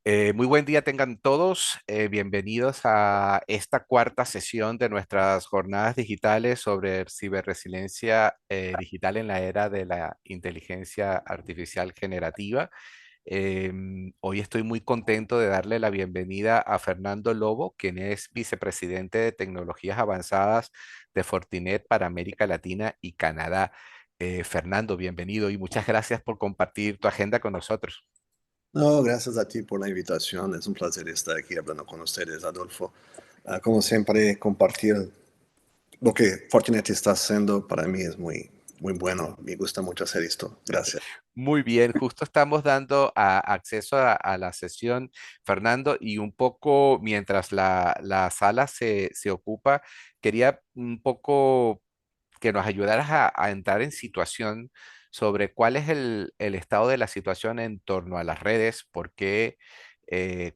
Muy buen día tengan todos. Bienvenidos a esta cuarta sesión de nuestras jornadas digitales sobre ciberresiliencia digital en la era de la inteligencia artificial generativa. Hoy estoy muy contento de darle la bienvenida a Fernando Lobo, quien es vicepresidente de tecnologías avanzadas de Fortinet para América Latina y Canadá. Fernando, bienvenido y muchas gracias por compartir tu agenda con nosotros. No, gracias a ti por la invitación. Es un placer estar aquí hablando con ustedes, Adolfo. Como siempre, compartir lo que Fortinet está haciendo para mí es muy bueno. Me gusta mucho hacer esto. Gracias. Muy bien, justo estamos dando acceso a la sesión, Fernando, y un poco mientras la sala se ocupa, quería un poco que nos ayudaras a entrar en situación sobre cuál es el estado de la situación en torno a las redes, por qué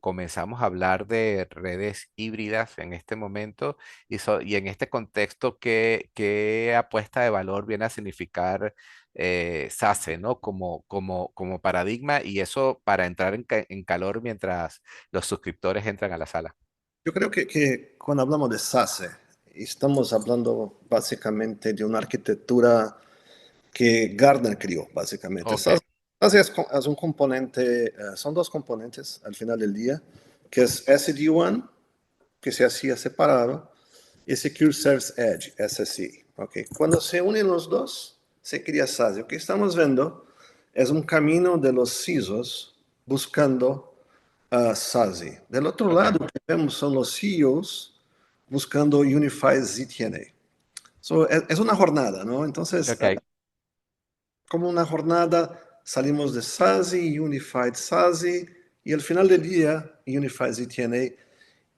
comenzamos a hablar de redes híbridas en este momento y en este contexto, qué apuesta de valor viene a significar SASE, ¿no? Como paradigma y eso para entrar en calor mientras los suscriptores entran a la sala. Yo creo que cuando hablamos de SASE, estamos hablando básicamente de una arquitectura que Gartner crió, básicamente. Ok, SASE es un componente, son dos componentes al final del día, que es SD-WAN, que se hacía separado, y Secure Service Edge, SSE. Okay. Cuando se unen los dos, se crea SASE. Lo que estamos viendo es un camino de los CISOs buscando SASE. Del otro ok, lado, lo que vemos son los CEOs buscando Unified ZTNA. So, es una jornada, ¿no? Entonces, ok. como una jornada, salimos de SASE, Unified SASE, y al final del día, Unified ZTNA.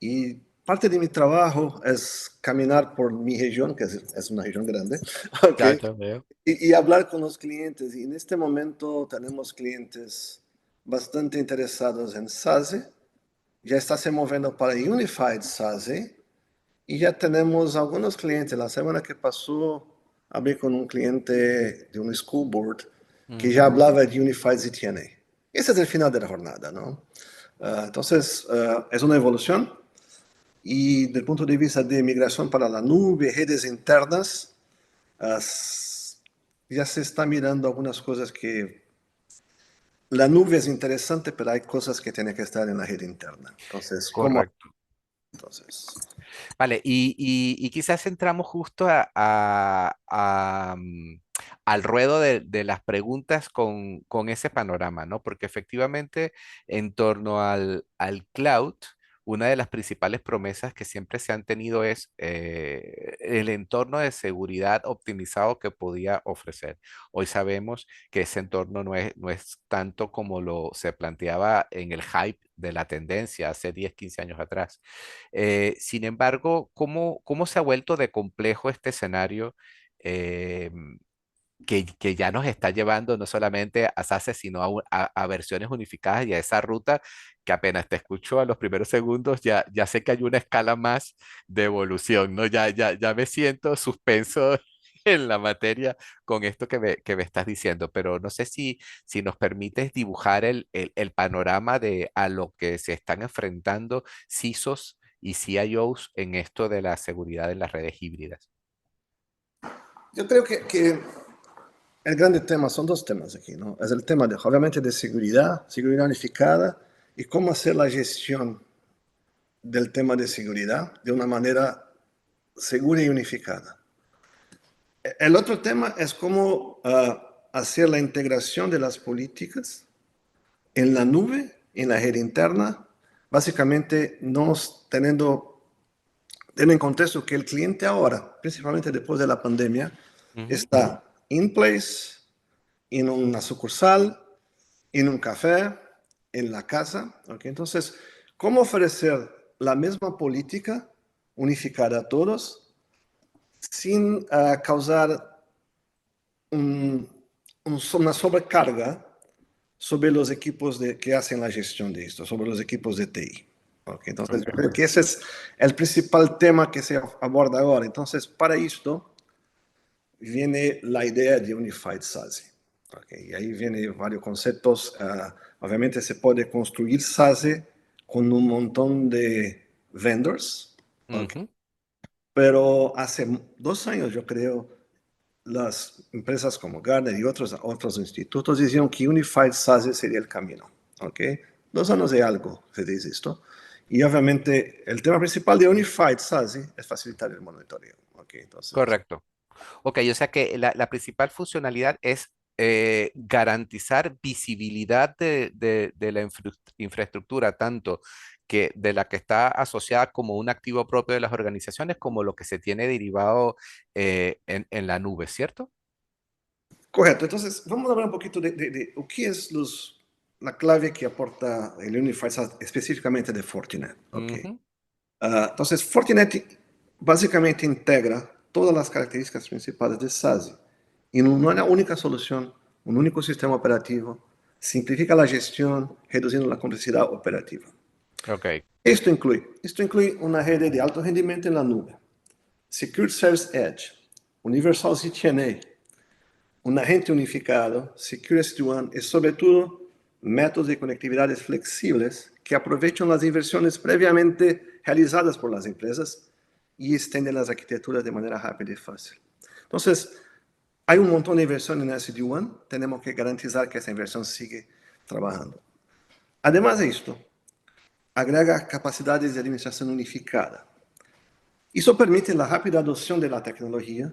Y parte de mi trabajo es caminar por mi región, que es una región grande, Ya, ¿okay? ya veo. Y hablar con los clientes. Y en este momento tenemos clientes bastante interesados en SASE, ya está se moviendo para Unified SASE, y ya tenemos algunos clientes. La semana que pasó hablé con un cliente de un school board que ya Ujú. hablaba de Unified ZTNA. Ese es el final de la jornada, ¿no? Entonces, es una evolución. Y desde el punto de vista de migración para la nube, redes internas, ya se está mirando algunas cosas que la nube es interesante, pero hay cosas que tienen que estar en la red interna. Entonces, ¿cómo? Correcto. Entonces, Vale, y quizás entramos justo al ruedo de las preguntas con ese panorama, ¿no? Porque efectivamente, en torno al cloud, una de las principales promesas que siempre se han tenido es el entorno de seguridad optimizado que podía ofrecer. Hoy sabemos que ese entorno no es tanto como lo se planteaba en el hype de la tendencia hace 10, 15 años atrás. Sin embargo, ¿cómo se ha vuelto de complejo este escenario eh, que ya nos está llevando no solamente a SASE, sino a versiones unificadas y a esa ruta que apenas te escucho a los primeros segundos, ya sé que hay una escala más de evolución, ¿no? Ya me siento suspenso en la materia con esto que me estás diciendo, pero no sé si nos permites dibujar el panorama de a lo que se están enfrentando CISOs y CIOs en esto de la seguridad en las redes híbridas. yo creo que el grande tema son dos temas aquí, ¿no? Es el tema, obviamente, de seguridad, seguridad unificada, y cómo hacer la gestión del tema de seguridad de una manera segura y unificada. El otro tema es cómo hacer la integración de las políticas en la nube, en la red interna, básicamente no teniendo en contexto que el cliente ahora, principalmente después de la pandemia, Ujú. está in place, en una sucursal, en un café, en la casa. ¿Okay? Entonces, ¿cómo ofrecer la misma política unificada a todos sin causar un, una sobrecarga sobre los equipos que hacen la gestión de esto, sobre los equipos de TI? Okay, entonces, yo Ok. creo que ese es el principal tema que se aborda ahora. Entonces, para esto viene la idea de Unified SASE. Okay, y ahí vienen varios conceptos. Obviamente se puede construir SaaS con un montón de vendors, okay, Ujú. pero hace 2 años yo creo las empresas como Gartner y otros institutos dijeron que Unified SaaS sería el camino. Okay, 2 años de algo se dice esto. Y obviamente el tema principal de Unified SaaS es facilitar el monitoreo. Okay, entonces, Correcto. Ok, o sea que la principal funcionalidad es garantizar visibilidad de la infraestructura, tanto que de la que está asociada como un activo propio de las organizaciones, como lo que se tiene derivado en la nube, ¿cierto? correcto. Entonces, vamos a hablar un poquito de qué es la clave que aporta el Unified SaaS específicamente de Fortinet. Okay. Ujú. Entonces, Fortinet básicamente integra todas las características principales de SaaS en una única solución, un único sistema operativo, simplifica la gestión, reduciendo la complejidad operativa. Ok, Esto incluye una red de alto rendimiento en la nube, Secure Service Edge, Universal CCNA, un agente unificado, Secure SD-WAN y sobre todo métodos de conectividad flexibles que aprovechan las inversiones previamente realizadas por las empresas y extienden las arquitecturas de manera rápida y fácil. Entonces, hay un montón de inversión en SD-WAN, tenemos que garantizar que esa inversión sigue trabajando. Además de esto, agrega capacidades de administración unificada. Eso permite la rápida adopción de la tecnología,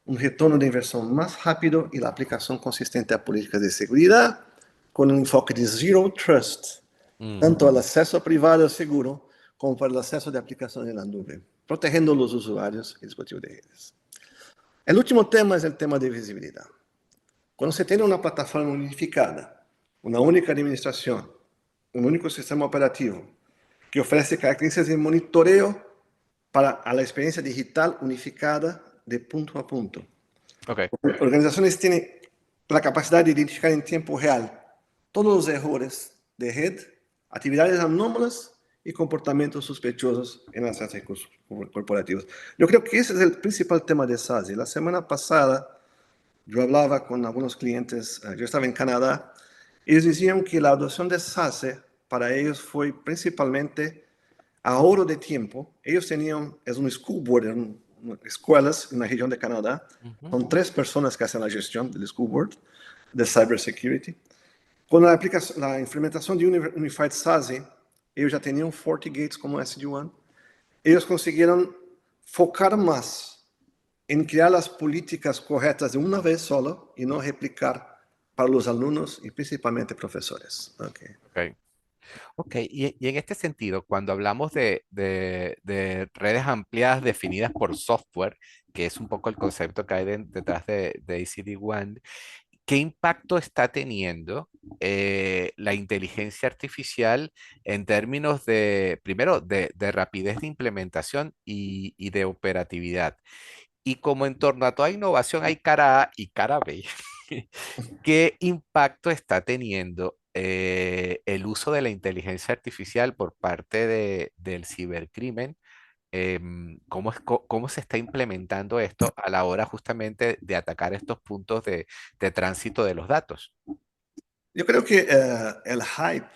un retorno de inversión más rápido y la aplicación consistente a políticas de seguridad con un enfoque de Zero Trust, tanto al ujú. acceso privado seguro como para el acceso de aplicaciones en la nube, protegiendo los usuarios y dispositivos de redes. El último tema es el tema de visibilidad. Cuando se tiene una plataforma unificada, una única administración, un único sistema operativo que ofrece características de monitoreo para la experiencia digital unificada de punto a punto. Ok. Organizaciones tienen la capacidad de identificar en tiempo real todos los errores de red, actividades anómalas y comportamientos sospechosos en las redes corporativas. Yo creo que ese es el principal tema de SaaS. La semana pasada yo hablaba con algunos clientes, yo estaba en Canadá, y ellos decían que la adopción de SaaS para ellos fue principalmente ahorro de tiempo. Ellos tenían, es un school board, escuelas en la región de Canadá, Ujú. son 3 personas que hacen la gestión del school board de cybersecurity. Con la implementación de Unified SASE, ellos ya tenían FortiGates como SD-WAN, ellos consiguieron focar más en crear las políticas correctas de una vez solo y no replicar para los alumnos y principalmente profesores. Okay. Ok. Ok, y en este sentido, cuando hablamos de redes ampliadas definidas por software, que es un poco el concepto que hay detrás de ACD-WAN, ¿qué impacto está teniendo la inteligencia artificial en términos de, primero, de rapidez de implementación y de operatividad? Y como en torno a toda innovación hay cara A y cara B, ¿qué impacto está teniendo el uso de la inteligencia artificial por parte del cibercrimen? ¿Cómo se está implementando esto a la hora justamente de atacar estos puntos de tránsito de los datos? Yo creo que el hype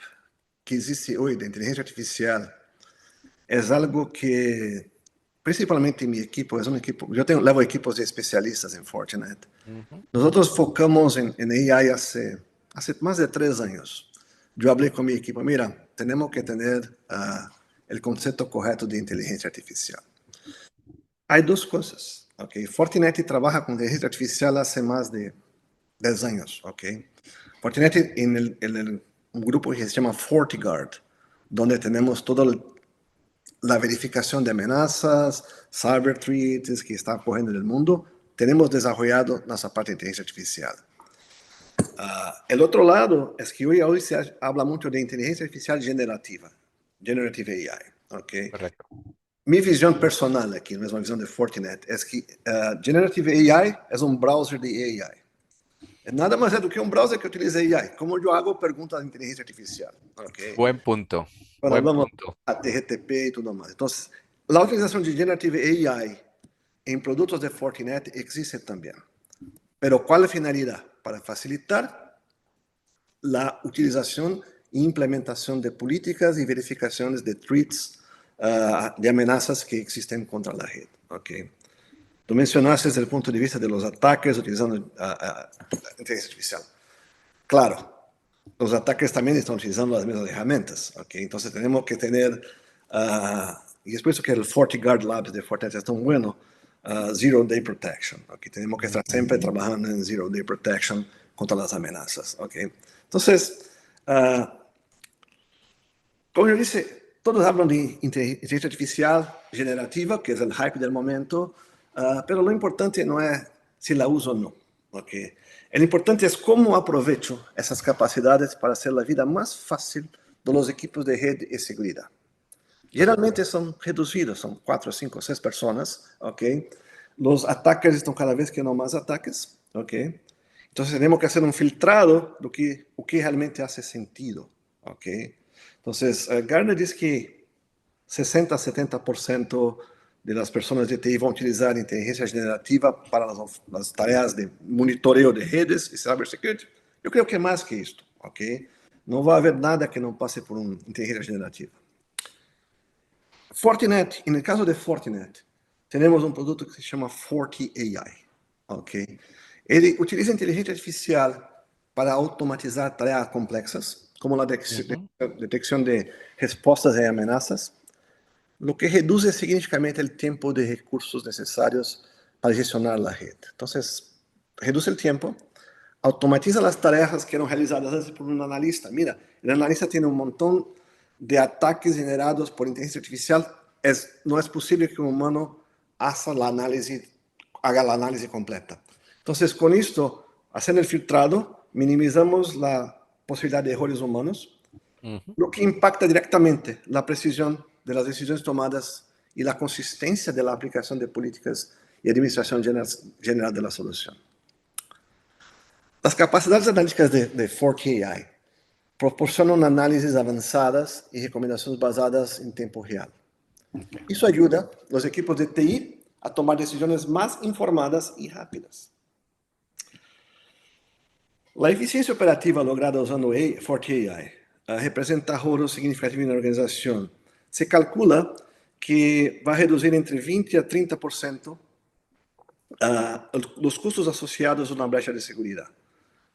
que existe hoy de inteligencia artificial es algo que, principalmente en mi equipo, es un equipo, levo equipos de especialistas en Fortinet. Ujú. Nosotros focamos en AI hace más de 3 años. Yo hablé con mi equipo, mira, tenemos que tener el concepto correcto de inteligencia artificial. Hay dos cosas, ¿ok? Fortinet trabaja con inteligencia artificial hace más de 10 años, ¿ok? Fortinet un grupo que se llama FortiGuard, donde tenemos toda la verificación de amenazas, cyber threats que están ocurriendo en el mundo, tenemos desarrollado nuestra parte de inteligencia artificial. El otro lado es que hoy se habla mucho de inteligencia artificial generativa, generative AI, ¿ok? Correcto. Mi visión personal aquí, no es una visión de Fortinet, es que generative AI es un browser de AI. Nada más es do que un browser que utiliza AI. Como yo hago preguntas de inteligencia artificial, ¿ok? Buen punto, Cuando buen hablamos punto. a TGTP y todo más. Entonces, la utilización de Generative AI en productos de Fortinet existe también. Pero ¿cuál es la finalidad? para facilitar la utilización e implementación de políticas y verificaciones de threats, de amenazas que existen contra la red. Okay. Tú mencionaste desde el punto de vista de los ataques utilizando inteligencia artificial. Claro, los ataques también están utilizando las mismas herramientas. Okay. Entonces tenemos que tener, y es por eso que el FortiGuard Labs de Fortinet es tan bueno, Zero Day Protection. Okay. Tenemos que estar siempre trabajando en Zero Day Protection contra las amenazas. Okay. Entonces, como yo dije, todos hablan de inteligencia artificial generativa, que es el hype del momento, pero lo importante no es si la uso o no. Okay. Lo importante es cómo aprovecho esas capacidades para hacer la vida más fácil de los equipos de red y seguridad. Generalmente son reducidos, son 4, 5, 6 personas. Okay. Los ataques están cada vez que no más ataques. Okay. Entonces tenemos que hacer un filtrado de lo que realmente hace sentido. Okay. Entonces, Gartner dice que 60 a 70% de las personas de TI van a utilizar inteligencia generativa para las tareas de monitoreo de redes y cybersecurity. Yo creo que más que esto, ¿ok? No va a haber nada que no pase por una inteligencia generativa. Fortinet, en el caso de Fortinet, tenemos un producto que se llama FortiAI, ¿ok? Él utiliza inteligencia artificial para automatizar tareas complexas, como la detección de respuestas a amenazas, lo que reduce significativamente el tiempo de recursos necesarios para gestionar la red. Entonces, reduce el tiempo, automatiza las tareas que eran realizadas antes por un analista. Mira, el analista tiene un montón de ataques generados por inteligencia artificial. No es posible que un humano haga la análisis completa. Entonces, con esto, haciendo el filtrado, minimizamos la posibilidad de errores humanos, lo que impacta directamente la precisión de las decisiones tomadas y la consistencia de la aplicación de políticas y administración general de la solución. Las capacidades analíticas de FortiAI proporcionan análisis avanzadas y recomendaciones basadas en tiempo real. Okay. Eso ayuda a los equipos de TI a tomar decisiones más informadas y rápidas. La eficiencia operativa lograda usando FortiAI representa ahorro significativo en la organización. Se calcula que va a reducir entre 20 a 30% los costos asociados a una brecha de seguridad.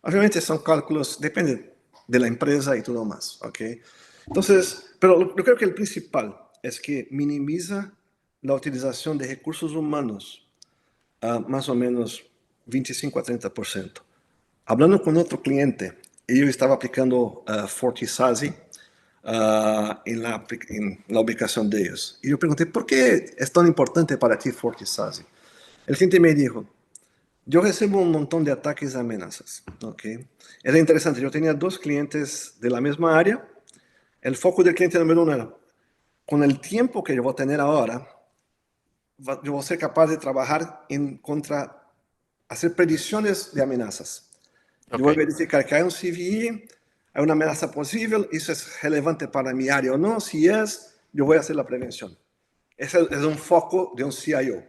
Obviamente son cálculos, depende de la empresa y todo más, ¿ok? Entonces, pero yo creo que el principal es que minimiza la utilización de recursos humanos a más o menos 25 a 30%. Hablando con otro cliente, yo estaba aplicando FortiSASI en la ubicación de ellos. Y yo pregunté, ¿por qué es tan importante para ti FortiSASI? El cliente me dijo, yo recibo un montón de ataques y amenazas. ¿Okay? Era interesante, yo tenía 2 clientes de la misma área. El foco del cliente número 1 era, con el tiempo que yo voy a tener ahora, yo voy a ser capaz de trabajar hacer predicciones de amenazas. Yo voy a Okay. verificar que hay un CVE, hay una amenaza posible, eso es relevante para mi área o no. Si es, yo voy a hacer la prevención. Ese es un foco de un CIO.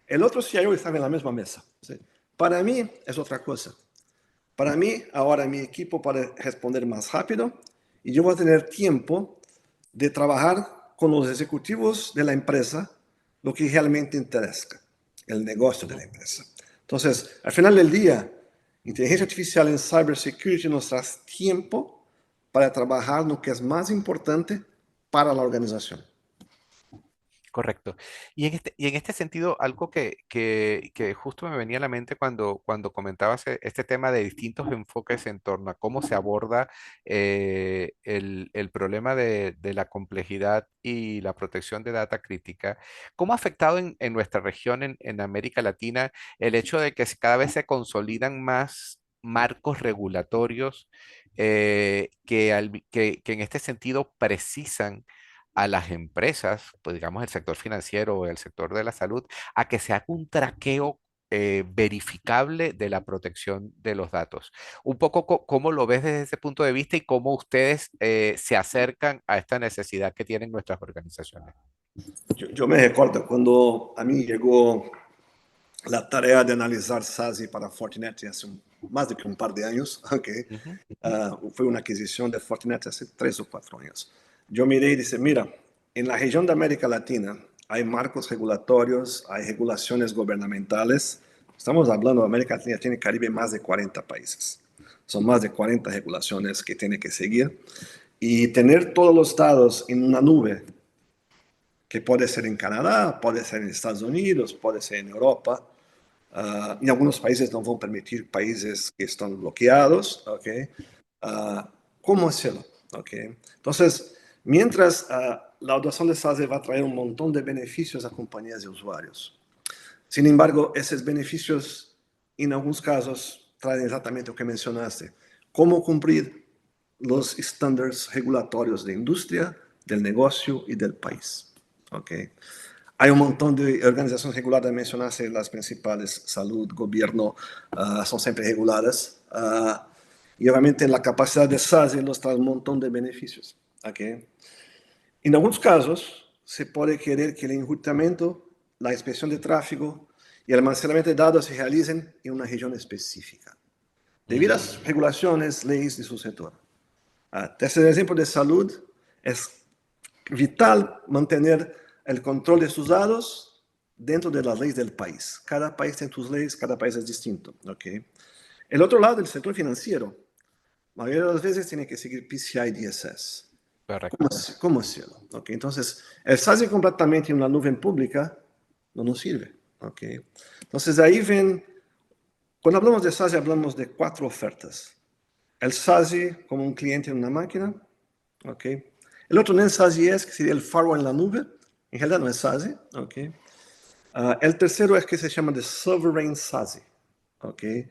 El otro CIO estaba en la misma mesa. ¿Sí? Para mí es otra cosa. Para mí, ahora mi equipo puede responder más rápido y yo voy a tener tiempo de trabajar con los ejecutivos de la empresa lo que realmente interesa, el negocio de la empresa. Entonces, al final del día, inteligencia artificial en cybersecurity nos da tiempo para trabajar en lo que es más importante para la organización. Correcto. Y en este sentido, algo que justo me venía a la mente cuando comentabas este tema de distintos enfoques en torno a cómo se aborda el problema de la complejidad y la protección de data crítica, ¿cómo ha afectado en nuestra región, en América Latina, el hecho de que cada vez se consolidan más marcos regulatorios que en este sentido precisan a las empresas, pues digamos el sector financiero o el sector de la salud, a que se haga un traqueo verificable de la protección de los datos? Un poco cómo lo ves desde ese punto de vista y cómo ustedes se acercan a esta necesidad que tienen nuestras organizaciones. Yo me recuerdo cuando a mí llegó la tarea de analizar SASI para Fortinet hace más de que un par de años, okay. Ujú. Fue una adquisición de Fortinet hace 3 o 4 años. Yo miré y dije, mira, en la región de América Latina hay marcos regulatorios, hay regulaciones gubernamentales. Estamos hablando de América Latina, tiene Caribe más de 40 países. Son más de 40 regulaciones que tiene que seguir. Y tener todos los datos en una nube, que puede ser en Canadá, puede ser en Estados Unidos, puede ser en Europa. En algunos países no van a permitir países que están bloqueados. Okay. ¿Cómo hacerlo? Okay. Entonces, mientras la adopción de SASE va a traer un montón de beneficios a compañías y usuarios. Sin embargo, esos beneficios, en algunos casos, traen exactamente lo que mencionaste. Cómo cumplir los estándares regulatorios de industria, del negocio y del país. Okay. Hay un montón de organizaciones reguladas, mencionaste las principales, salud, gobierno, son siempre reguladas. Y obviamente la capacidad de SASE nos trae un montón de beneficios. Okay. En algunos casos, se puede querer que el enrutamiento, la inspección de tráfico y el almacenamiento de datos se realicen en una región específica, debido a Mm. las regulaciones, leyes de su sector. Desde el ejemplo de salud, es vital mantener el control de sus datos dentro de las leyes del país. Cada país tiene sus leyes, cada país es distinto. ¿Okay? El otro lado, el sector financiero, la mayoría de las veces tiene que seguir PCI DSS. Correcto. ¿Cómo hacerlo? ¿Okay? Entonces, el SASE completamente en una nube pública no nos sirve. ¿Okay? Entonces, ahí ven, cuando hablamos de SASE, hablamos de 4 ofertas. El SASE como un cliente en una máquina. ¿Okay? El otro no es SASE, que sería el firewall en la nube. En realidad no es SASE. ¿Okay? El tercero es que se llama de Sovereign SASE. ¿Okay?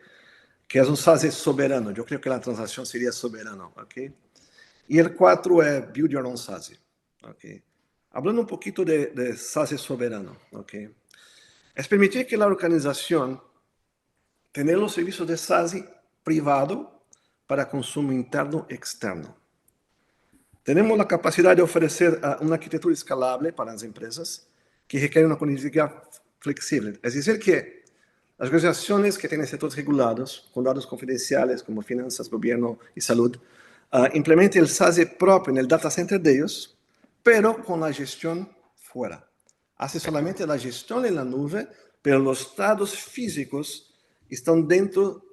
Que es un SASE soberano. Yo creo que la transacción sería soberano. ¿Okay? Y el 4 es Build Your Own SASE. ¿Okay? Hablando un poquito de SASE soberano. ¿Okay? Es permitir que la organización tenga los servicios de SASE privado para consumo interno y externo. Tenemos la capacidad de ofrecer una arquitectura escalable para las empresas que requiere una conectividad flexible. Es decir, que las organizaciones que tienen sectores regulados, con datos confidenciales como finanzas, gobierno y salud, implementen el SASE propio en el data center de ellos, pero con la gestión fuera. Hace Ok. solamente la gestión en la nube, pero los datos físicos están dentro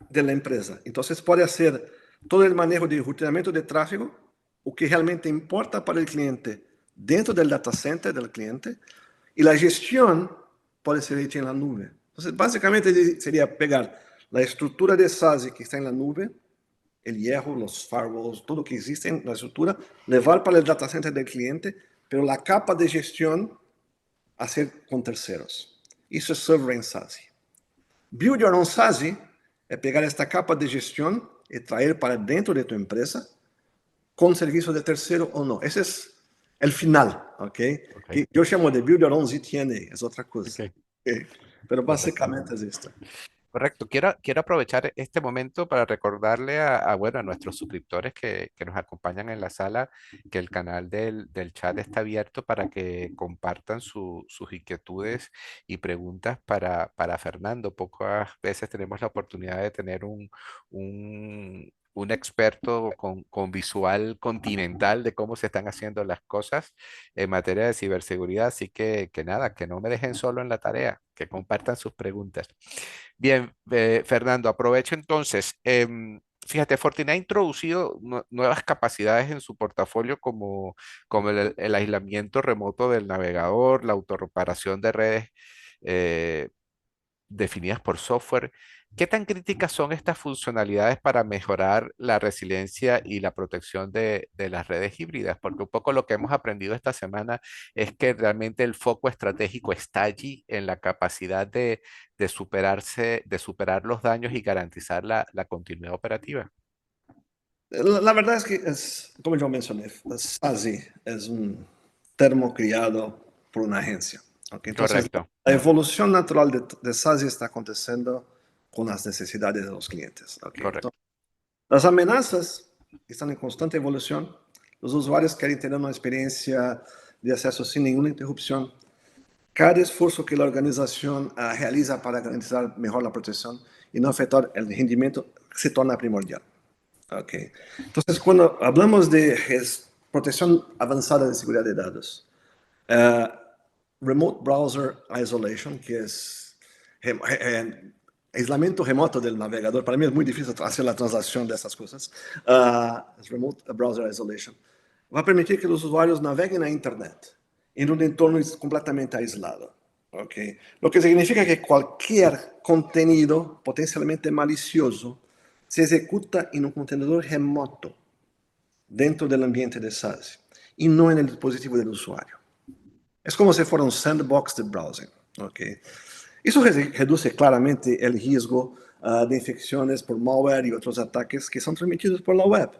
de la empresa. Entonces puede hacer todo el manejo de rutinamiento de tráfego, o que realmente importa para el cliente dentro del data center del cliente, y la gestión puede ser hecha en la nube. Entonces, básicamente sería pegar la estructura de SASE que está en la nube, el hierro, los firewalls, todo lo que existe en la estructura, llevar para el data center del cliente, pero la capa de gestión hacer con terceros. Eso es Sovereign SASE. Build Your Own SASE es pegar esta capa de gestión y traer para dentro de tu empresa con servicio de tercero o no. Ese es el final, ¿ok? Ok. Que yo llamo de Build Your Own ZTNA, es otra cosa. Ok. ¿Ok? Pero Correcto. básicamente es esto. Correcto. Quiero aprovechar este momento para recordarle bueno, a nuestros suscriptores que nos acompañan en la sala que el canal del chat está abierto para que compartan sus inquietudes y preguntas para Fernando. Pocas veces tenemos la oportunidad de tener un experto con visual continental de cómo se están haciendo las cosas en materia de ciberseguridad. Así que nada, que no me dejen solo en la tarea, que compartan sus preguntas. Bien, Fernando, aprovecho entonces. Fíjate, Fortinet ha introducido nuevas capacidades en su portafolio como el aislamiento remoto del navegador, la autorreparación de redes eh, definidas por software. ¿Qué tan críticas son estas funcionalidades para mejorar la resiliencia y la protección de las redes híbridas? Porque un poco lo que hemos aprendido esta semana es que realmente el foco estratégico está allí en la capacidad de superar los daños y garantizar la continuidad operativa. La verdad es que, como yo mencioné, SASE es un termo criado por una agencia. ¿Ok? Entonces, Correcto, la evolución natural de SASE está aconteciendo con las necesidades de los clientes. ¿Ok? correcto. Las amenazas están en constante evolución. Los usuarios quieren tener una experiencia de acceso sin ninguna interrupción. cada esfuerzo que la organización realiza para garantizar mejor la protección y no afectar el rendimiento se torna primordial. Okay. Entonces, cuando hablamos de protección avanzada de seguridad de datos, Remote Browser Isolation, que es aislamiento remoto del navegador, para mí es muy difícil hacer la translación de esas cosas, Remote Browser Isolation, va a permitir que los usuarios naveguen a Internet en un entorno completamente aislado. Okay. Lo que significa que cualquier contenido potencialmente malicioso se ejecuta en un contenedor remoto dentro del ambiente de SASE y no en el dispositivo del usuario. Es como si fuera un sandbox de browsing. Okay. Eso reduce claramente el riesgo de infecciones por malware y otros ataques que son transmitidos por la web.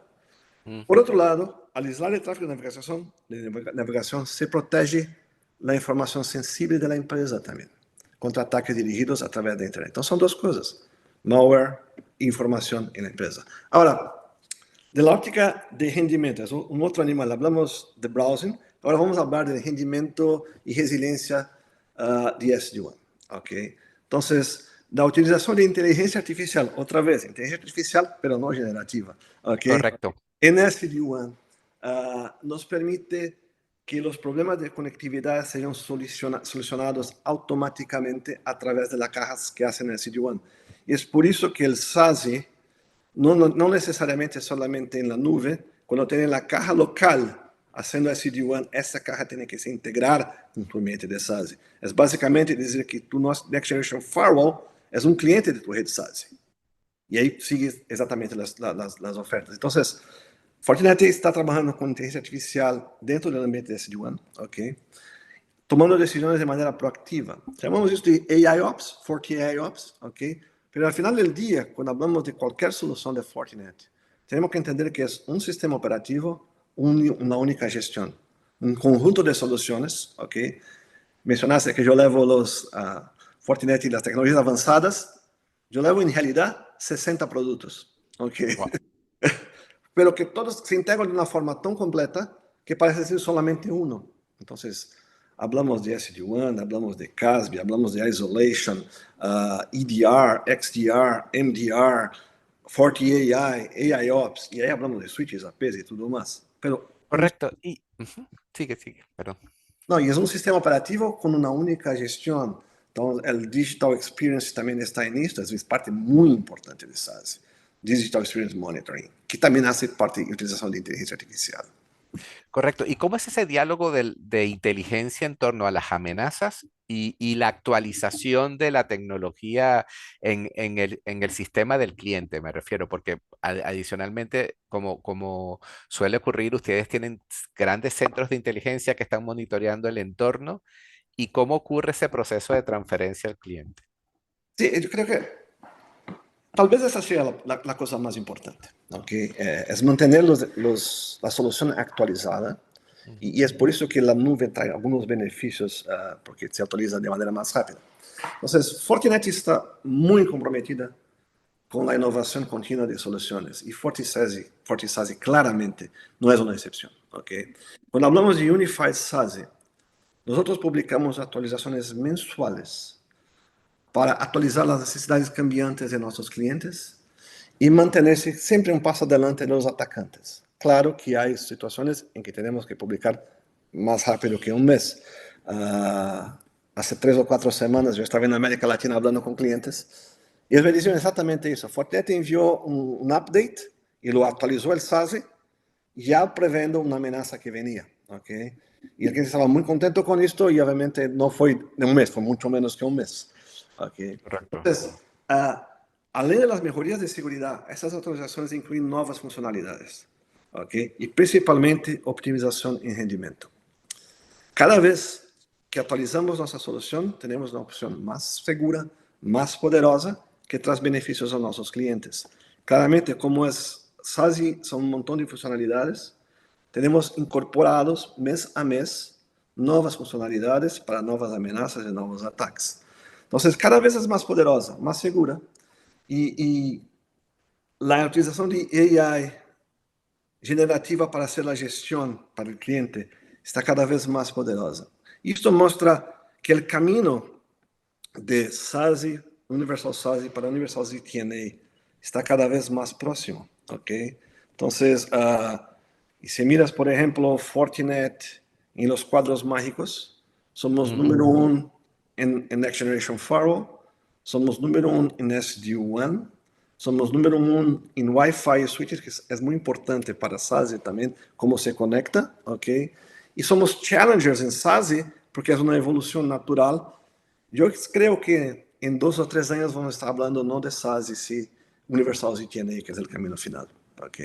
Por otro lado, al aislar el tráfico de navegación se protege la información sensible de la empresa también contra ataques dirigidos a través de Internet. Entonces son dos cosas, malware e información en la empresa. Ahora, de la óptica de rendimiento, es un otro animal, hablamos de browsing, ahora vamos a hablar de rendimiento y resiliencia de SD-WAN. Okay. Entonces, la utilización de inteligencia artificial, otra vez, inteligencia artificial, pero no generativa. Okay. Correcto. En SD-WAN nos permite que los problemas de conectividad sean solucionados automáticamente a través de las cajas que hacen el SD-WAN. Y es por eso que el SASE no necesariamente solamente en la nube, cuando tiene la caja local haciendo SD-WAN, esa caja tiene que se integrar en tu ambiente de SASE. Es básicamente decir que tu Next Generation Firewall es un cliente de tu red SASE. Y ahí sigue exactamente las ofertas. Entonces, Fortinet está trabajando con inteligencia artificial dentro del ambiente de SD-WAN, ¿okay? Tomando decisiones de manera proactiva. Llamamos esto de AIOps, FortiAIOps, ¿okay? Pero al final del día, cuando hablamos de cualquier solución de Fortinet, tenemos que entender que es un sistema operativo, una única gestión, un conjunto de soluciones, ¿ok? Mencionaste que yo llevo los Fortinet y las tecnologías avanzadas, yo llevo en realidad 60 productos, ¿ok? Wow. Pero que todos se integran de una forma tan completa que parece ser solamente uno. Entonces, hablamos de SD-WAN, hablamos de CASB, hablamos de Isolation, EDR, XDR, MDR, FortiAI, AIOps, y ahí hablamos de switches, APs y todo más. Pero, Correcto. Y sigue, sigue, perdón. no, y es un sistema operativo con una única gestión. Entonces, el Digital Experience también está en esto, es parte muy importante de SaaS. Digital Experience Monitoring, que también hace parte de utilización de inteligencia artificial. Correcto. ¿Y cómo es ese diálogo de inteligencia en torno a las amenazas y la actualización de la tecnología en el sistema del cliente? Me refiero, porque adicionalmente, como suele ocurrir, ustedes tienen grandes centros de inteligencia que están monitoreando el entorno y cómo ocurre ese proceso de transferencia al cliente. Sí, yo creo que tal vez esa sea la cosa más importante, ¿okay? Es mantener la solución actualizada y es por eso que la nube trae algunos beneficios porque se actualiza de manera más rápida. Entonces, Fortinet está muy comprometida con la innovación continua de soluciones y FortiSASE claramente no es una excepción. ¿Okay? Cuando hablamos de Unified SASE, nosotros publicamos actualizaciones mensuales para actualizar las necesidades cambiantes de nuestros clientes y mantenerse siempre un paso adelante de los atacantes. Claro que hay situaciones en que tenemos que publicar más rápido que un mes. Hace 3 o 4 semanas yo estaba en América Latina hablando con clientes y ellos me decían exactamente eso. Fortinet envió un update y lo actualizó el SASE ya previendo una amenaza que venía. ¿Okay? Y el cliente estaba muy contento con esto y obviamente no fue de un mes, fue mucho menos que un mes. Okay. Correcto. Entonces, além de las mejorías de seguridad, estas actualizaciones incluyen nuevas funcionalidades. Okay. Y principalmente optimización en rendimiento. Cada vez que actualizamos nuestra solución, tenemos una opción más segura, más poderosa, que trae beneficios a nuestros clientes. Claramente, como es SASE, son un montón de funcionalidades, tenemos incorporados mes a mes nuevas funcionalidades para nuevas amenazas y nuevos ataques. Entonces, cada vez es más poderosa, más segura, y la utilización de AI generativa para hacer la gestión para el cliente está cada vez más poderosa. Esto muestra que el camino de SASE, Universal SASE para Universal ZTNA está cada vez más próximo, ¿ok? Entonces, y si miras, por ejemplo, Fortinet en los cuadros mágicos, somos Ujú. número uno en Next Generation Firewall, somos número uno en SD-WAN, somos número uno en Wi-Fi switches, que es muy importante para SASE también, cómo se conecta, ¿ok? Y somos challengers en SASE, porque es una evolución natural. Yo creo que en 2 o 3 años vamos a estar hablando no de SASE, sí, Universal ZTNA, que es el camino final, ¿ok?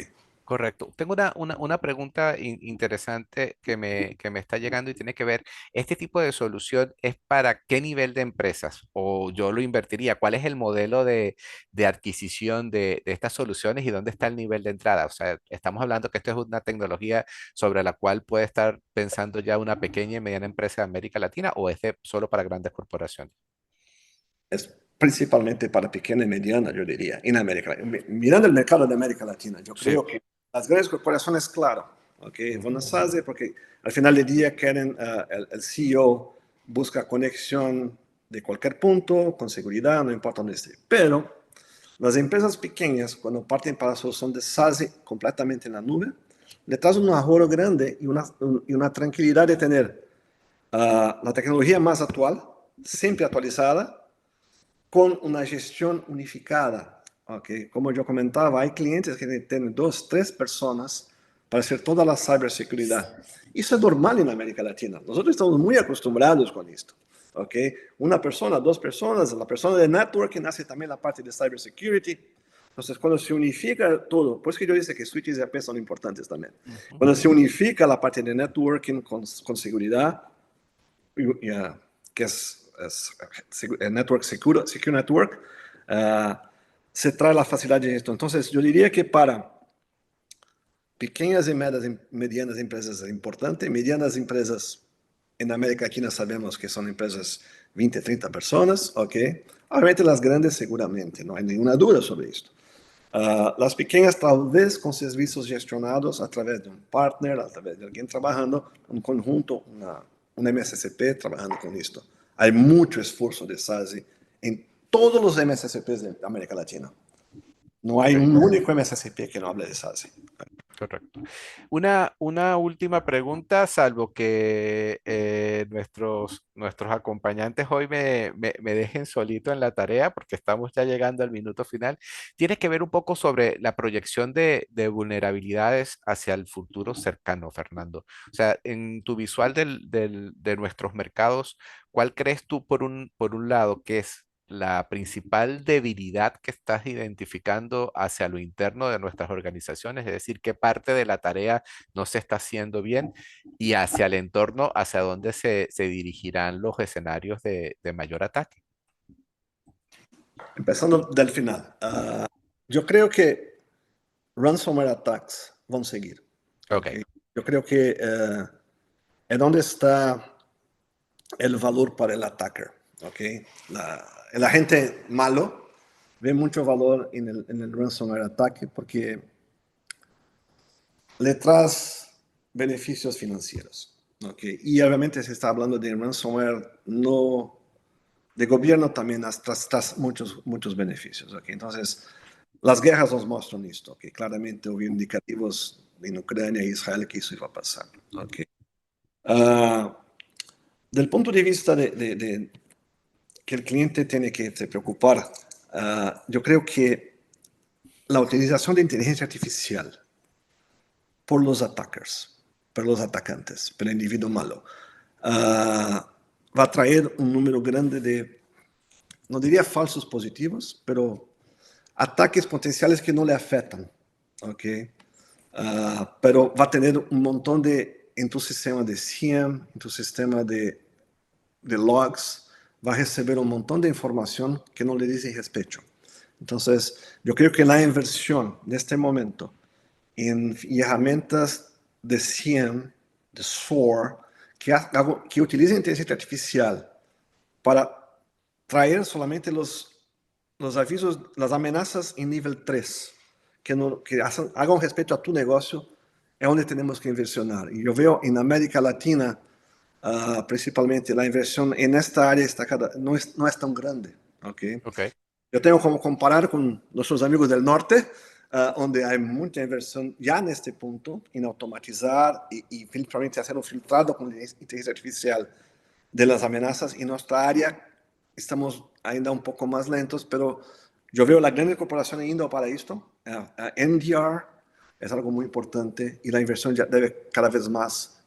Correcto. Tengo una pregunta interesante que me está llegando y tiene que ver, ¿este tipo de solución es para qué nivel de empresas? O yo lo invertiría, ¿cuál es el modelo de adquisición de estas soluciones y dónde está el nivel de entrada? O sea, estamos hablando que esto es una tecnología sobre la cual puede estar pensando ya una pequeña y mediana empresa de América Latina o es solo para grandes corporaciones. Es principalmente para pequeña y mediana, yo diría, en América Latina. Mirando el mercado de América Latina, yo Sí. creo que las grandes corporaciones, claro, ¿okay? Van a Ujú. SASE porque al final del día quieren, el CEO busca conexión de cualquier punto, con seguridad, no importa dónde esté. Pero las empresas pequeñas, cuando parten para la solución de SASE completamente en la nube, le trae un ahorro grande y una tranquilidad de tener la tecnología más actual, siempre actualizada, con una gestión unificada. ¿Okay? Como yo comentaba, hay clientes que tienen 2, 3 personas para hacer toda la ciberseguridad. Eso es normal en América Latina. Nosotros estamos muy acostumbrados con esto. ¿Okay? Una persona, 2 personas, la persona de networking hace también la parte de cybersecurity. Entonces, cuando se unifica todo, por eso que yo dije que switches y AP son importantes también. Ujú. Cuando se unifica la parte de networking con seguridad, yeah, que es Network Secure Network, uh, se trae la facilidad de esto. Entonces, yo diría que para pequeñas y medianas empresas es importante, medianas empresas en América Latina sabemos que son empresas 20, 30 personas, ¿ok? Obviamente las grandes seguramente, no hay ninguna duda sobre esto. Las pequeñas tal vez con servicios gestionados a través de un partner, a través de alguien trabajando, un conjunto, una MSSP trabajando con esto. Hay mucho esfuerzo de SASE en todos los MSSPs de América Latina. No hay Ok. un único MSSP que no hable de SASE. Correcto. Una última pregunta, salvo que nuestros acompañantes hoy me dejen solito en la tarea, porque estamos ya llegando al minuto final. Tiene que ver un poco sobre la proyección de vulnerabilidades hacia el futuro cercano, Fernando. O sea, en tu visual de nuestros mercados, ¿cuál crees tú por un lado que es la principal debilidad que estás identificando hacia lo interno de nuestras organizaciones, es decir, qué parte de la tarea no se está haciendo bien y hacia el entorno, hacia dónde se dirigirán los escenarios de mayor ataque? Empezando del final. Yo creo que ransomware attacks van a seguir. Ok. ¿Okay? Yo creo que es donde está el valor para el attacker. ¿Okay? El agente malo ve mucho valor en el ransomware ataque porque le trae beneficios financieros. ¿Okay? Y obviamente se está hablando de ransomware no de gobierno también tras muchos beneficios. ¿Okay? Entonces, las guerras nos muestran esto, que claramente hubo indicativos en Ucrania e Israel que eso iba a pasar. ¿Okay? Uh, del punto de vista de que el cliente tiene que se preocupar, yo creo que la utilización de inteligencia artificial por los attackers, por los atacantes, por el individuo malo, va a traer un número grande de, no diría falsos positivos, pero ataques potenciales que no le afectan. ¿Ok? Pero va a tener un montón en tu sistema de SIEM, en tu sistema de logs, va a recibir un montón de información que no le dice respeto. Entonces, yo creo que la inversión de este momento en herramientas de SIEM, de SOAR, que utilicen inteligencia artificial para traer solamente los avisos, las amenazas en nivel 3 que hagan respecto a tu negocio, es donde tenemos que inversionar. Y yo veo en América Latina principalmente la inversión en esta área no es tan grande. ¿Okay? Ok. Yo tengo como comparar con nuestros amigos del norte, donde hay mucha inversión ya en este punto en automatizar y filtramente hacer un filtrado con inteligencia artificial de las amenazas. En nuestra área estamos ainda un poco más lentos, pero yo veo la gran incorporación yendo para esto. NDR es algo muy importante y la inversión ya debe cada vez más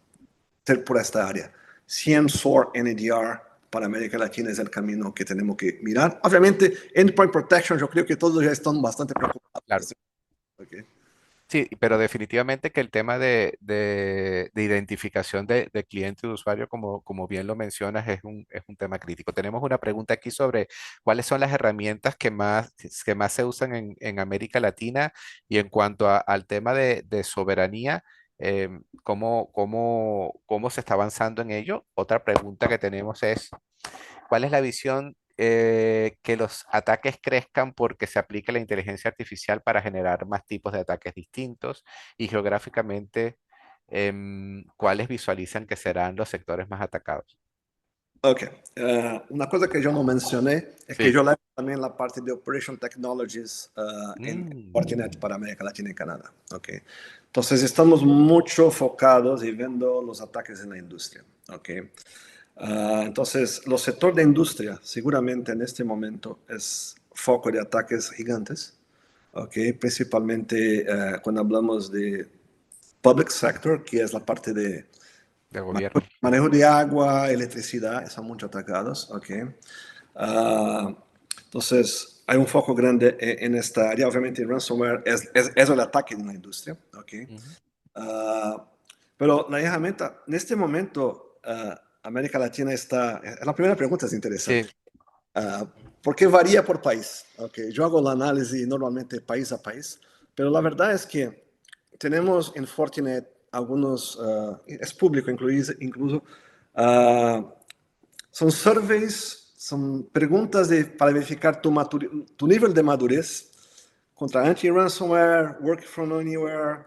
ser por esta área. 100 SOAR NDR para América Latina es el camino que tenemos que mirar. Obviamente, Endpoint Protection, yo creo que todos ya están bastante Claro. preocupados. Okay. Sí, pero definitivamente que el tema de identificación de cliente y de usuario, como bien lo mencionas, es un tema crítico. Tenemos una pregunta aquí sobre cuáles son las herramientas que más se usan en América Latina y en cuanto al tema de soberanía, cómo se está avanzando en ello. Otra pregunta que tenemos es, ¿cuál es la visión que los ataques crezcan porque se aplique la inteligencia artificial para generar más tipos de ataques distintos? Y geográficamente, ¿cuáles visualizan que serán los sectores más atacados? Ok. Una cosa que yo no mencioné es que Sí. yo leo también la parte de Operation Technologies en Mm, Fortinet para América Latina y Canadá. Okay. Entonces estamos mucho enfocados y viendo los ataques en la industria. Okay. Entonces, los sectores de industria seguramente en este momento es foco de ataques gigantes. Okay. Principalmente cuando hablamos de public sector, que es la parte de del gobierno. manejo de agua, electricidad, están mucho atacados, ¿ok? Ah, entonces, hay un foco grande en esta área. Obviamente, el ransomware es el ataque de la industria, ¿ok? Ujú. Ah, pero la herramienta, en este momento, América Latina está, la primera pregunta es Sí, interesante. Ah, porque varía por país. Okay. Yo hago la análisis normalmente país a país, pero la verdad es que tenemos en Fortinet algunos, es público incluso, uh, son surveys, son preguntas para verificar tu nivel de madurez contra anti-ransomware, work from anywhere,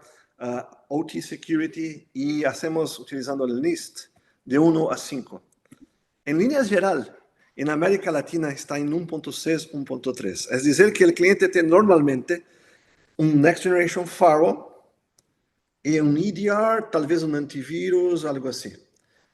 OT security, y hacemos utilizando el list de 1 a 5. En líneas general, en América Latina está en 1.6, 1.3. Es decir, que el cliente tiene normalmente un Next Generation Firewall y un EDR, tal vez un antivirus, algo así.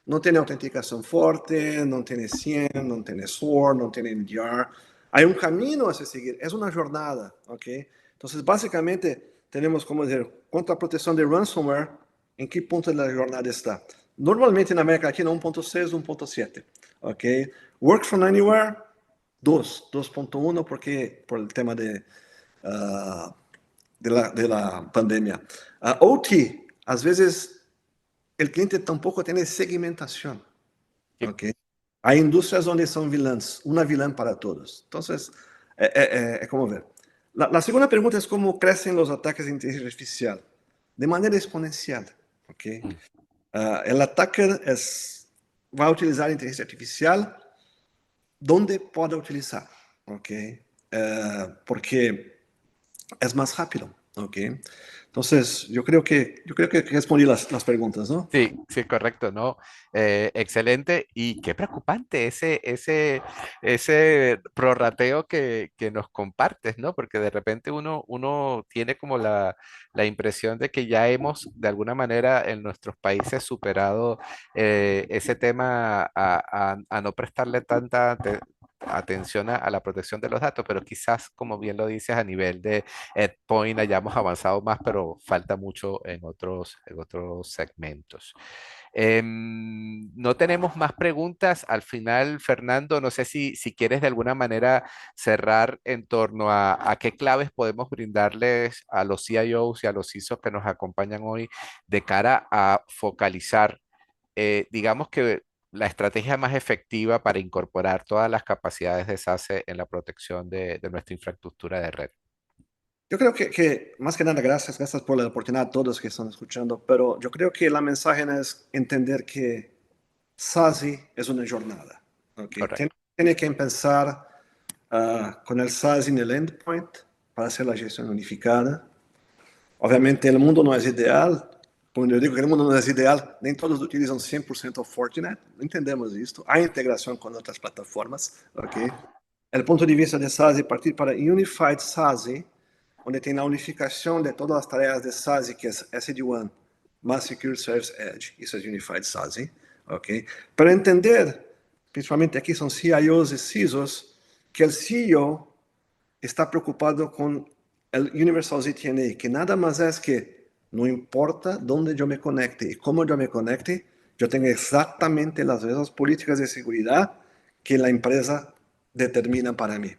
No tiene autenticación fuerte, no tiene SIEM, no tiene SOAR, no tiene EDR. Hay un camino a seguir, es una jornada, ¿ok? Entonces, básicamente, tenemos como decir, contra protección de ransomware, ¿en qué punto de la jornada está? Normalmente en América Latina 1.6, 1.7, ¿ok? Work from Anywhere, 2.1, porque por el tema uh, de la pandemia. OT, às vezes el cliente tampoco tiene segmentación. sí, ¿Okay? Hay industrias donde son vilãs, una vilã para todos. Entonces, es como ver. La segunda pregunta es cómo crecen los ataques de inteligencia artificial. De manera exponencial. ¿Okay? mm, El attacker va a utilizar inteligencia artificial donde pueda utilizar. ¿Okay? Porque es más rápido, ¿ok? Entonces, yo creo que respondí las preguntas, ¿no? sí, sí, correcto, ¿no? Excelente y qué preocupante ese prorrateo que nos compartes, ¿no? Porque de repente uno tiene como la impresión de que ya hemos de alguna manera en nuestros países superado ese tema a no prestarle tanta atención a la protección de los datos, pero quizás, como bien lo dices, a nivel de endpoint hayamos avanzado más, pero falta mucho en otros segmentos. No tenemos más preguntas. Al final, Fernando, no sé si quieres de alguna manera cerrar en torno a qué claves podemos brindarles a los CIOs y a los CISOs que nos acompañan hoy de cara a focalizar, digamos que la estrategia más efectiva para incorporar todas las capacidades de SASE en la protección de nuestra infraestructura de red. Yo creo que más que nada, gracias por la oportunidad a todos que están escuchando, pero yo creo que la mensaje es entender que SASI es una jornada, ¿ok? Correcto. Tiene que empezar con el SASI en el endpoint para hacer la gestión unificada. Obviamente el mundo no es ideal, Quando eu digo que o mundo não é ideal, nem todos utilizam 100% Fortinet, entendemos isto. Há integração com outras plataformas, ok? O ponto de vista de SASE, partir para Unified SASE, onde tem a unificação de todas as tarefas de SASE, que é SD-WAN, Mass Secure Service Edge, isso é Unified SASE, ok? Para entender, principalmente aqui são CIOs e CISOs, que o CEO está preocupado com o Universal ZTNA, que nada mais é que não importa onde eu me conecte e como eu me conecte, eu tenho exatamente as mesmas políticas de segurança que a empresa determina para mim.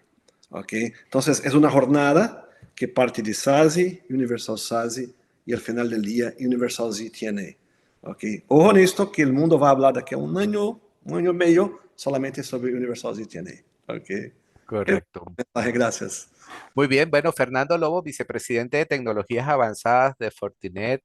¿Ok? Entonces, es una jornada que parte de SASE, Universal SASE y al final del día Universal ZTNA. ¿Ok? Ojo en esto que el mundo va a hablar de aquí a un año y medio, solamente sobre Universal ZTNA. ¿Ok? Correcto. Gracias. Muy bien, bueno, Fernando Lobo, vicepresidente de Tecnologías Avanzadas de Fortinet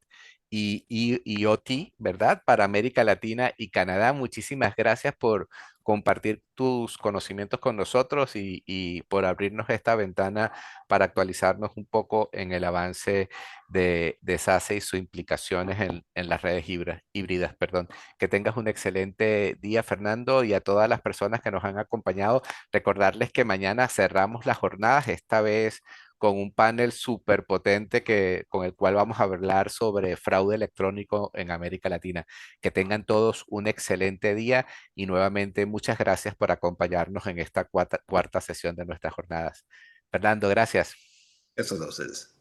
y OT, ¿verdad? Para América Latina y Canadá. Muchísimas gracias por compartir tus conocimientos con nosotros y por abrirnos esta ventana para actualizarnos un poco en el avance de SASE y sus implicaciones en las redes híbridas, perdón. Que tengas un excelente día, Fernando, y a todas las personas que nos han acompañado. Recordarles que mañana cerramos las jornadas, esta vez con un panel súper potente con el cual vamos a hablar sobre fraude electrónico en América Latina. Que tengan todos un excelente día y nuevamente muchas gracias por acompañarnos en esta cuarta sesión de nuestras jornadas. Fernando, gracias. Eso es a ustedes.